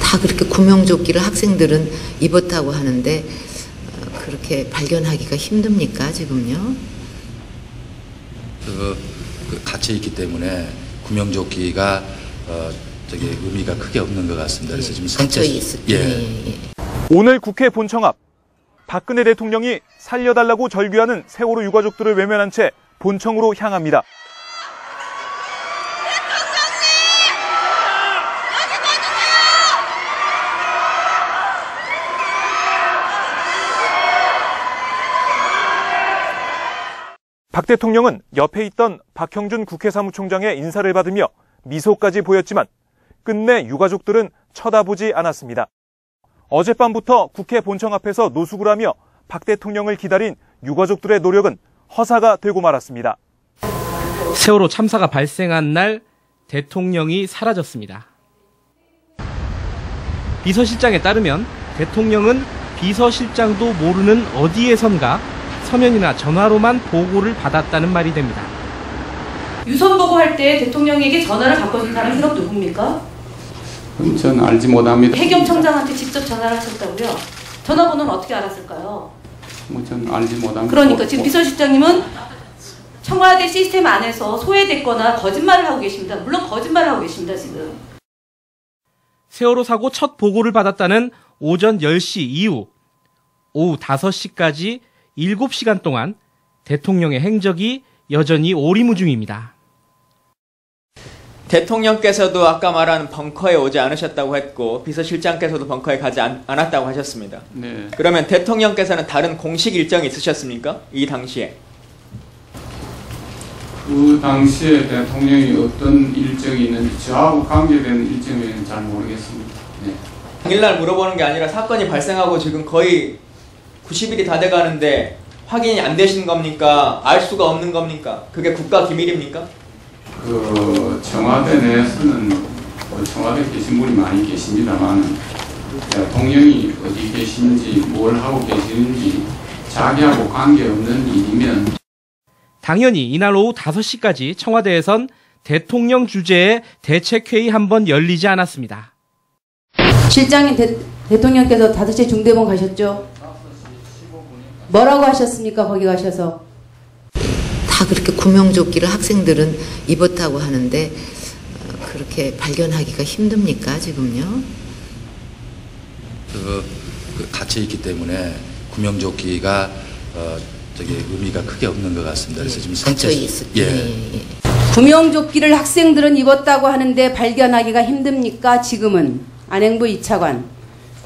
다 그렇게 구명조끼를 학생들은 입었다고 하는데 그렇게 발견하기가 힘듭니까 지금요? 그 갇혀 있기 때문에 구명조끼가 의미가 크게 없는 것 같습니다. 그래서 지금 갇혀 있을 때. 오늘 국회 본청 앞 박근혜 대통령이 살려달라고 절규하는 세월호 유가족들을 외면한 채 본청으로 향합니다. 박 대통령은 옆에 있던 박형준 국회 사무총장의 인사를 받으며 미소까지 보였지만 끝내 유가족들은 쳐다보지 않았습니다. 어젯밤부터 국회 본청 앞에서 노숙을 하며 박 대통령을 기다린 유가족들의 노력은 허사가 되고 말았습니다. 세월호 참사가 발생한 날 대통령이 사라졌습니다. 비서실장에 따르면 대통령은 비서실장도 모르는 어디에선가 서면이나 전화로만 보고를 받았다는 말이 됩니다. 유선 보고할 때 대통령에게 전화를 바꿔준 사람이 그럼 누굽니까? 저는 알지 못합니다. 해경청장한테 직접 전화를 하셨다고요? 전화번호는 어떻게 알았을까요? 저는 알지 못합니다. 그러니까 지금 비서실장님은 청와대 시스템 안에서 소외됐거나 거짓말을 하고 계십니다. 물론 거짓말을 하고 계십니다, 지금. 세월호 사고 첫 보고를 받았다는 오전 10시 이후 오후 5시까지 7시간 동안 대통령의 행적이 여전히 오리무중입니다. 대통령께서도 아까 말한 벙커에 오지 않으셨다고 했고 비서실장께서도 벙커에 가지 않았다고 하셨습니다. 네. 그러면 대통령께서는 다른 공식 일정이 있으셨습니까? 이 당시에? 그 당시에 대통령이 어떤 일정이 있는지 저하고 관계된 일정은 잘 모르겠습니다. 네. 당일날 물어보는 게 아니라 사건이 발생하고 지금 거의 90일이 다 돼가는데 확인이 안 되신 겁니까? 알 수가 없는 겁니까? 그게 국가 기밀입니까? 그 청와대 내에서는 청와대 계신 분이 많이 계십니다만 대통령이 어디 계신지 뭘 하고 계시는지 자기하고 관계없는 일이면 당연히 이날 오후 5시까지 청와대에선 대통령 주재의 대책회의 한 번 열리지 않았습니다. 실장님 대통령께서 5시에 중대본 가셨죠? 뭐라고 하셨습니까? 거기 가셔서. 다 그렇게 구명조끼를 학생들은 입었다고 하는데 그렇게 발견하기가 힘듭니까 지금요? 갇혀 있기 때문에 구명조끼가 의미가 크게 없는 것 같습니다. 그래서 지금 갇혀 있을 때. 구명조끼를 학생들은 입었다고 하는데 발견하기가 힘듭니까? 지금은 안행부 2차관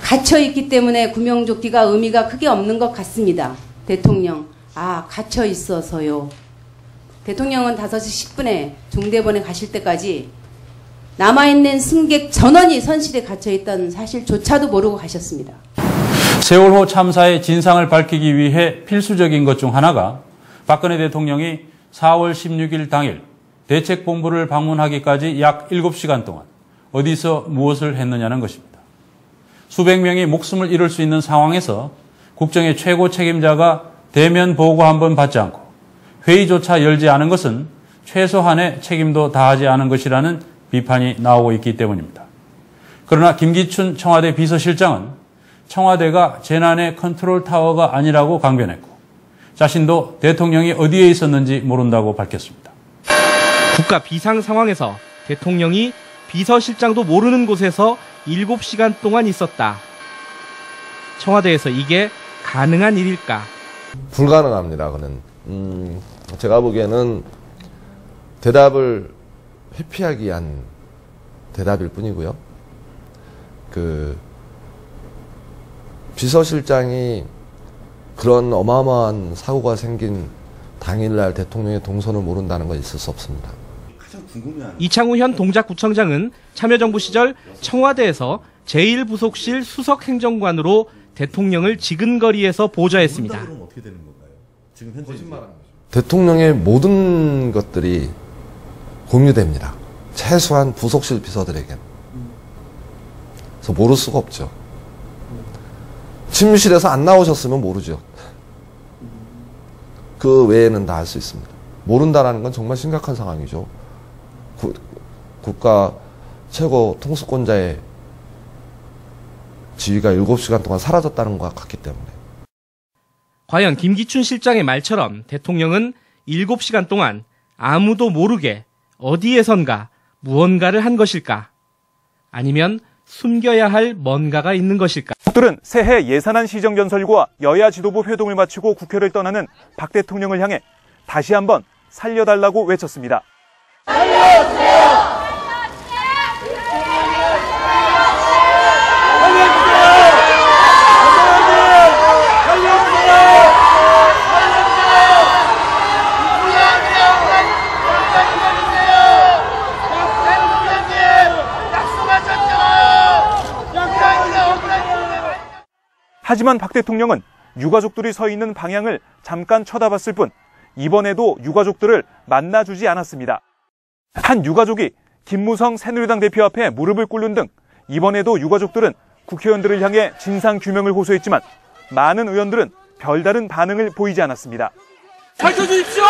갇혀 있기 때문에 구명조끼가 의미가 크게 없는 것 같습니다. 대통령 갇혀 있어서요. 대통령은 5시 10분에 중대본에 가실 때까지 남아있는 승객 전원이 선실에 갇혀있던 사실조차도 모르고 가셨습니다. 세월호 참사의 진상을 밝히기 위해 필수적인 것 중 하나가 박근혜 대통령이 4월 16일 당일 대책본부를 방문하기까지 약 7시간 동안 어디서 무엇을 했느냐는 것입니다. 수백 명이 목숨을 잃을 수 있는 상황에서 국정의 최고 책임자가 대면 보고 한 번 받지 않고 회의조차 열지 않은 것은 최소한의 책임도 다하지 않은 것이라는 비판이 나오고 있기 때문입니다. 그러나 김기춘 청와대 비서실장은 청와대가 재난의 컨트롤 타워가 아니라고 강변했고 자신도 대통령이 어디에 있었는지 모른다고 밝혔습니다. 국가 비상 상황에서 대통령이 비서실장도 모르는 곳에서 7시간 동안 있었다. 청와대에서 이게 가능한 일일까? 불가능합니다. 그는 제가 보기에는 대답을 회피하기 위한 대답일 뿐이고요. 비서실장이 그런 어마어마한 사고가 생긴 당일날 대통령의 동선을 모른다는 건 있을 수 없습니다. 이창우 현 동작구청장은 참여정부 시절 청와대에서 제1부속실 수석행정관으로 대통령을 지근거리에서 보좌했습니다. 대통령의 모든 것들이 공유됩니다. 최소한 부속실 비서들에게는. 그래서 모를 수가 없죠. 침실에서 안 나오셨으면 모르죠. 그 외에는 다 알 수 있습니다. 모른다라는 건 정말 심각한 상황이죠. 국가 최고 통수권자의 지위가 7시간 동안 사라졌다는 것 같기 때문에. 과연 김기춘 실장의 말처럼 대통령은 7시간 동안 아무도 모르게 어디에선가 무언가를 한 것일까? 아니면 숨겨야 할 뭔가가 있는 것일까? 들은 새해 예산안 시정연설과 여야 지도부 회동을 마치고 국회를 떠나는 박 대통령을 향해 다시 한번 살려달라고 외쳤습니다. 하지만 박 대통령은 유가족들이 서 있는 방향을 잠깐 쳐다봤을 뿐 이번에도 유가족들을 만나주지 않았습니다. 한 유가족이 김무성 새누리당 대표 앞에 무릎을 꿇는 등 이번에도 유가족들은 국회의원들을 향해 진상규명을 호소했지만 많은 의원들은 별다른 반응을 보이지 않았습니다. 밝혀주십시오!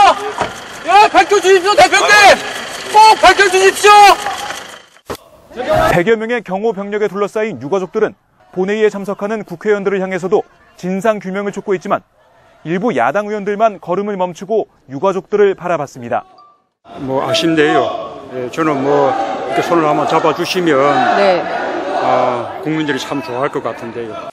밝혀주십시오, 대표님! 꼭 밝혀주십시오! 100여 명의 경호 병력에 둘러싸인 유가족들은 본회의에 참석하는 국회의원들을 향해서도 진상규명을 촉구했지만 일부 야당 의원들만 걸음을 멈추고 유가족들을 바라봤습니다. 아쉽네요. 저는 이렇게 손을 한번 잡아주시면 네. 국민들이 참 좋아할 것 같은데요.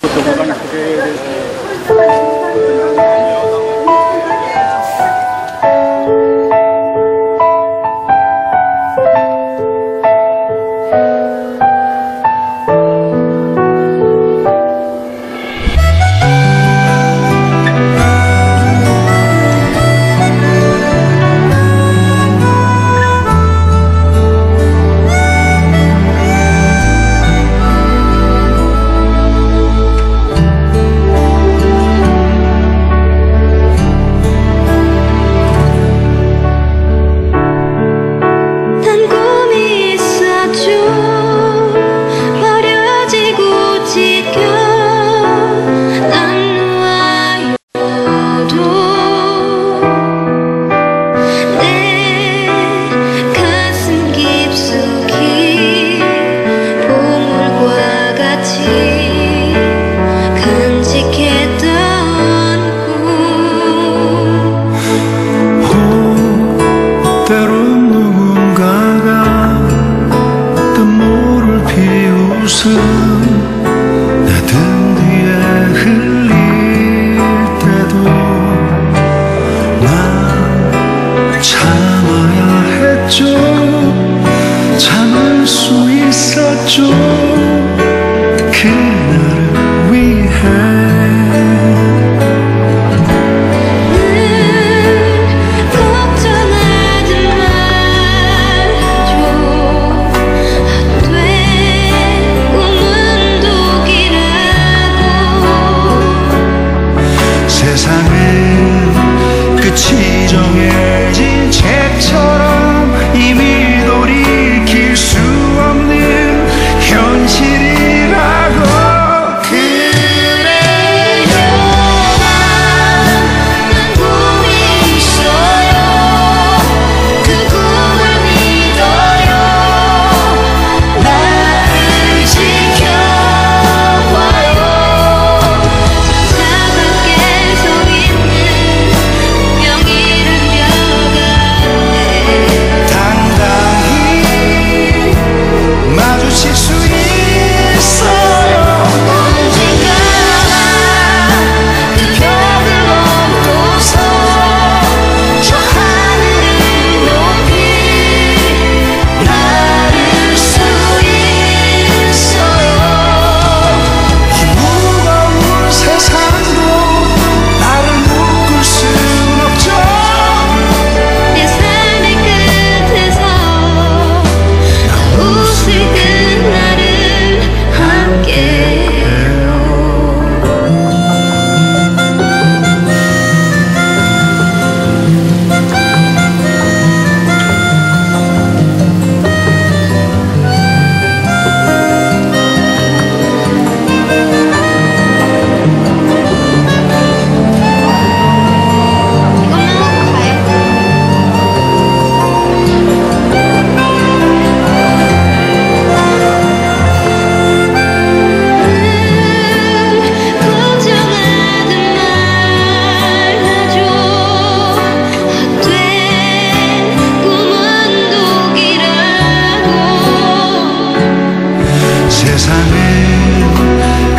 세상은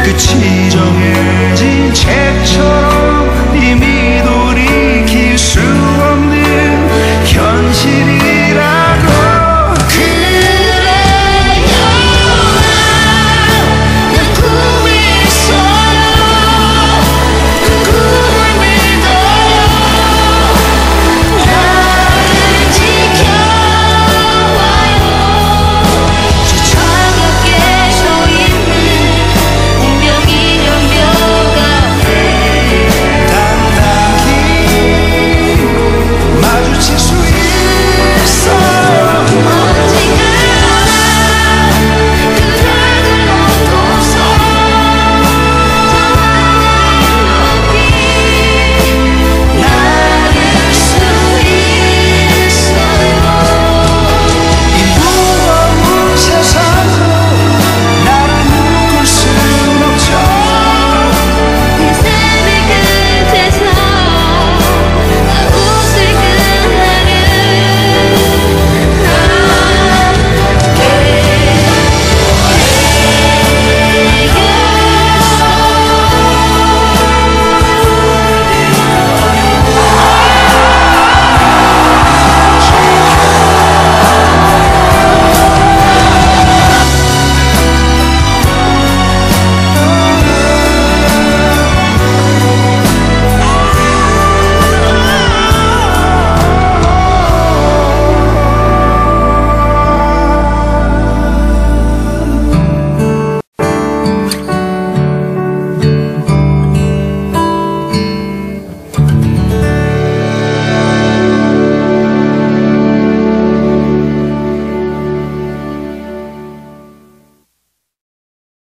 끝이 정해져